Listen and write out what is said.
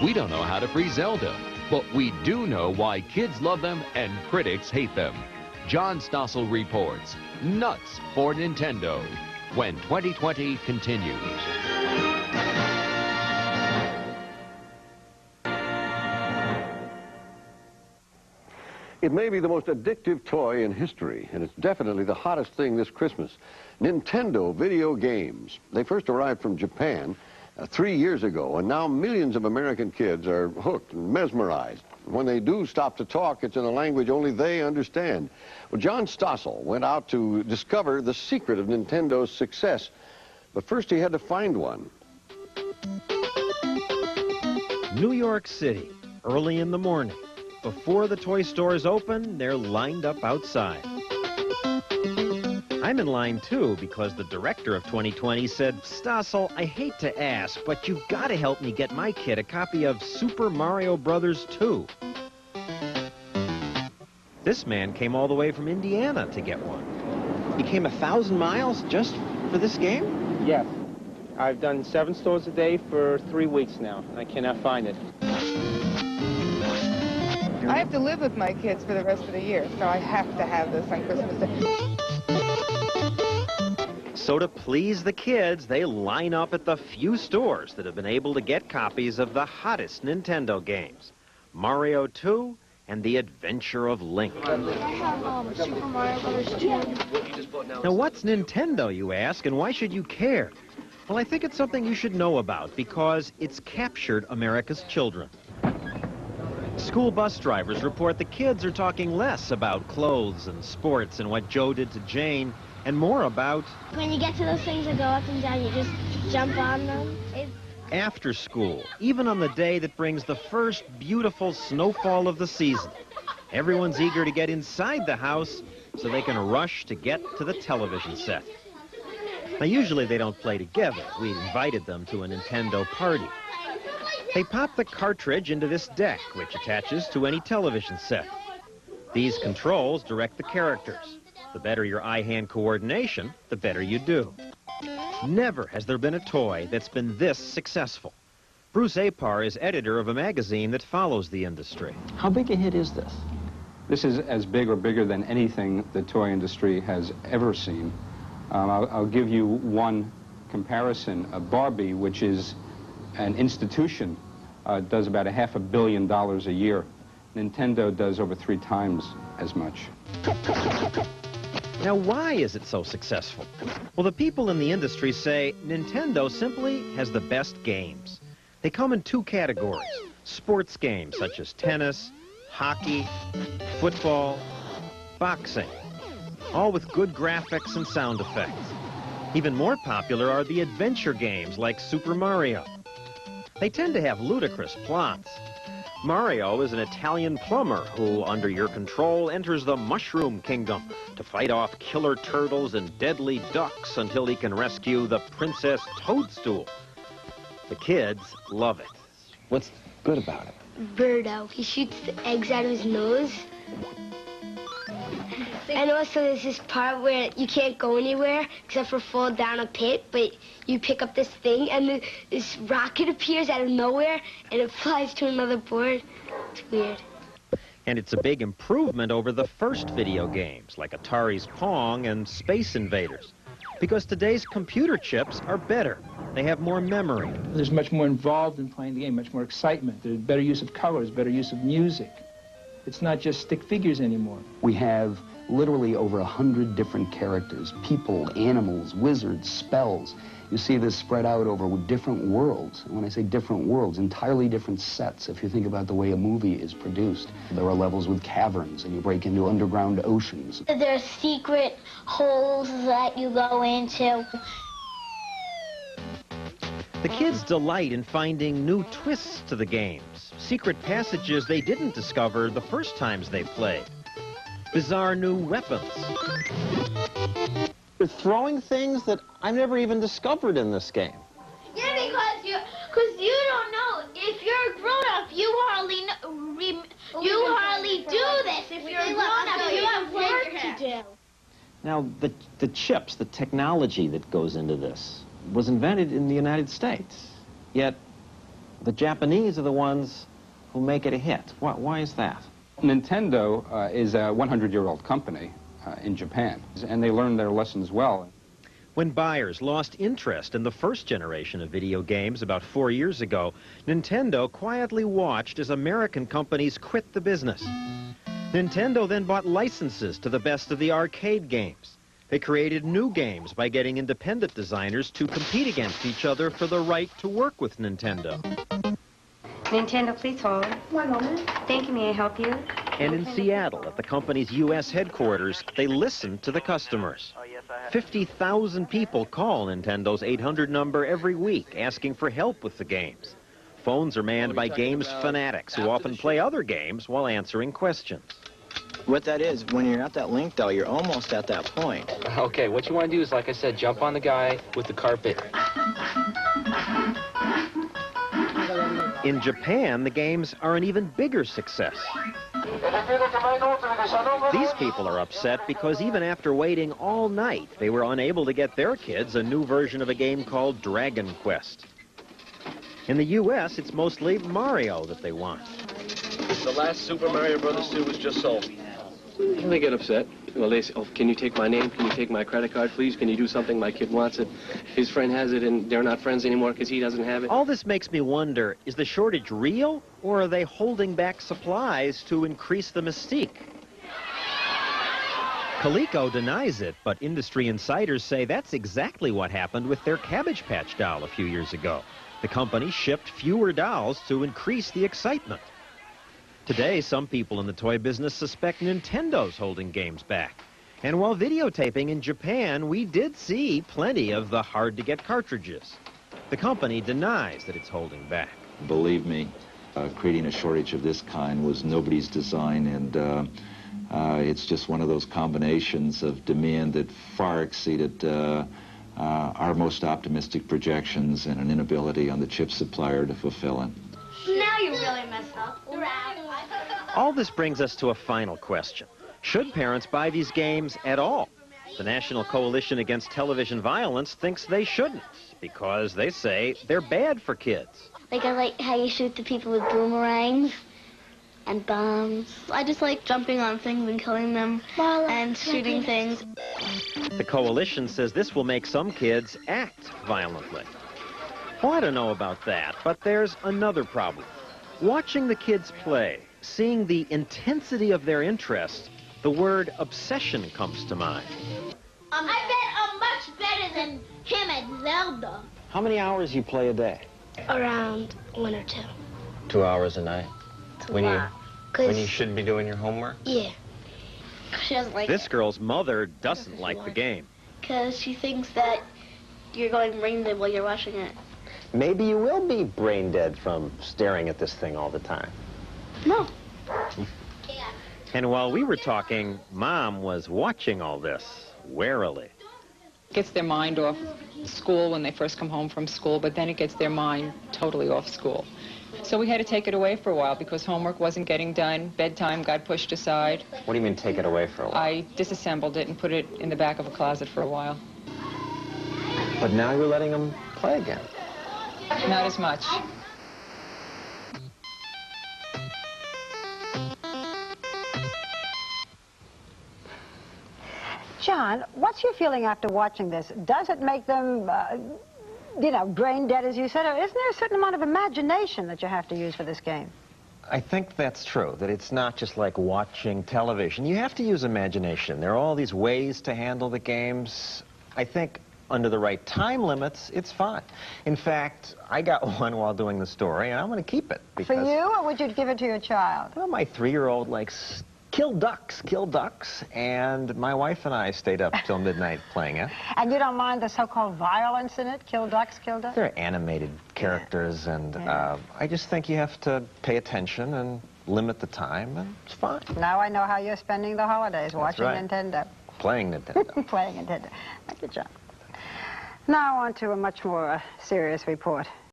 We don't know how to free Zelda, but we do know why kids love them and critics hate them. John Stossel reports, nuts for Nintendo, when 2020 continues. It may be the most addictive toy in history, and it's definitely the hottest thing this Christmas. Nintendo video games. They first arrived from Japan 3 years ago, and now millions of American kids are hooked and mesmerized. When they do stop to talk, it's in a language only they understand. Well, John Stossel went out to discover the secret of Nintendo's success, but first he had to find one. New York City, early in the morning. Before the toy stores open, they're lined up outside. I'm in line too because the director of 2020 said, "Stossel, I hate to ask, but you've got to help me get my kid a copy of Super Mario Brothers 2. This man came all the way from Indiana to get one. He came 1,000 miles just for this game? Yes. I've done 7 stores a day for 3 weeks now. I cannot find it. I have to live with my kids for the rest of the year, so I have to have this on Christmas Day. So to please the kids, they line up at the few stores that have been able to get copies of the hottest Nintendo games, Mario 2 and The Adventure of Link. I have Super Mario Brothers 2. Now what's Nintendo, you ask, and why should you care? Well, I think it's something you should know about because it's captured America's children. School bus drivers report the kids are talking less about clothes and sports and what Joe did to Jane, and more about... When you get to those things that go up and down, you just jump on them. After school, even on the day that brings the first beautiful snowfall of the season. Everyone's eager to get inside the house so they can rush to get to the television set. Now, usually they don't play together. We invited them to a Nintendo party. They pop the cartridge into this deck, which attaches to any television set. These controls direct the characters. The better your eye-hand coordination, the better you do. Never has there been a toy that's been this successful. Bruce Apar is editor of a magazine that follows the industry. How big a hit is this? This is as big or bigger than anything the toy industry has ever seen. I'll give you one comparison. Barbie, which is an institution, does about $500 million a year. Nintendo does over 3 times as much. Now, why is it so successful? Well, the people in the industry say Nintendo simply has the best games. They come in 2 categories. Sports games such as tennis, hockey, football, boxing, all with good graphics and sound effects. Even more popular are the adventure games like Super Mario. They tend to have ludicrous plots. Mario is an Italian plumber who, under your control, enters the Mushroom Kingdom to fight off killer turtles and deadly ducks until he can rescue the Princess Toadstool. The kids love it. What's good about it? Birdo. He shoots the eggs out of his nose. And also there's this part where you can't go anywhere except for fall down a pit, but you pick up this thing and this rocket appears out of nowhere and it flies to another board. It's weird. And it's a big improvement over the first video games like Atari's Pong and Space Invaders, because today's computer chips are better. They have more memory. There's much more involved in playing the game, much more excitement. There's better use of colors, better use of music. It's not just stick figures anymore. We have literally over 100 different characters, people, animals, wizards, spells. You see this spread out over different worlds. And when I say different worlds, entirely different sets. If you think about the way a movie is produced, there are levels with caverns, and you break into underground oceans. There are secret holes that you go into. The kids delight in finding new twists to the games, secret passages they didn't discover the first times they played, bizarre new weapons. You're throwing things that I've never even discovered in this game. Yeah, because you don't know. If you're a grown-up, you hardly do this. If you're a grown-up, you have work to do. Now, the chips, the technology that goes into this, was invented in the United States, yet the Japanese are the ones who make it a hit. Why is that? Nintendo is a 100-year-old company in Japan, and they learned their lessons well. When buyers lost interest in the first generation of video games about 4 years ago, Nintendo quietly watched as American companies quit the business. Nintendo then bought licenses to the best of the arcade games. They created new games by getting independent designers to compete against each other for the right to work with Nintendo. Nintendo, please hold. One moment. Thank you. May I help you? And in Seattle, at the company's U.S. headquarters, they listened to the customers. 50,000 people call Nintendo's 800 number every week asking for help with the games. Phones are manned by games fanatics who often play other games while answering questions. What that is, when you're at that link, though, you're almost at that point. Okay, what you want to do is, like I said, jump on the guy with the carpet. In Japan, the games are an even bigger success. These people are upset because even after waiting all night, they were unable to get their kids a new version of a game called Dragon Quest. In the U.S., it's mostly Mario that they want. The last Super Mario Brothers 2 was just sold. They get upset. Well, they say, oh, can you take my name? Can you take my credit card, please? Can you do something? My kid wants it. His friend has it, and they're not friends anymore because he doesn't have it. All this makes me wonder, is the shortage real, or are they holding back supplies to increase the mystique? Coleco denies it, but industry insiders say that's exactly what happened with their Cabbage Patch doll a few years ago. The company shipped fewer dolls to increase the excitement. Today, some people in the toy business suspect Nintendo's holding games back. And while videotaping in Japan, we did see plenty of the hard-to-get cartridges. The company denies that it's holding back. Believe me, creating a shortage of this kind was nobody's design, and it's just one of those combinations of demand that far exceeded our most optimistic projections and an inability on the chip supplier to fulfill it. Now you really messed up. All this brings us to a final question. Should parents buy these games at all? The National Coalition Against Television Violence thinks they shouldn't because they say they're bad for kids. Like, I like how you shoot the people with boomerangs and bombs. I just like jumping on things and killing them and shooting things. The coalition says this will make some kids act violently. Well, I don't know about that, but there's another problem. Watching the kids play, seeing the intensity of their interest, the word obsession comes to mind. I bet I'm much better than him at Zelda. How many hours you play a day? Around 1 or 2. 2 hours a night? It's a When lot. you should be doing your homework? Yeah. She doesn't like This it. girl's mother doesn't like the game. Because she thinks that you're going brain dead while you're watching it. Maybe you will be brain dead from staring at this thing all the time. No. And while we were talking, Mom was watching all this warily. Gets their mind off school when they first come home from school, but then it gets their mind totally off school. So we had to take it away for a while because homework wasn't getting done, bedtime got pushed aside. What do you mean take it away for a while? I disassembled it and put it in the back of a closet for a while. But now you're letting them play again. Not as much. John, what's your feeling after watching this? Does it make them, brain dead, as you said, or isn't there a certain amount of imagination that you have to use for this game? I think that's true, that it's not just like watching television. You have to use imagination. There are all these ways to handle the games. I think under the right time limits, it's fine. In fact, I got one while doing the story, and I'm going to keep it. For you, or would you give it to your child? Well, my 3-year-old likes kill ducks, and my wife and I stayed up till midnight playing it. And you don't mind the so-called violence in it? Kill ducks, kill ducks? They're animated characters, and I just think you have to pay attention and limit the time, and it's fine. Now I know how you're spending the holidays, watching right. Nintendo. Playing Nintendo. Playing Nintendo. Thank you, John. Now on to a much more serious report.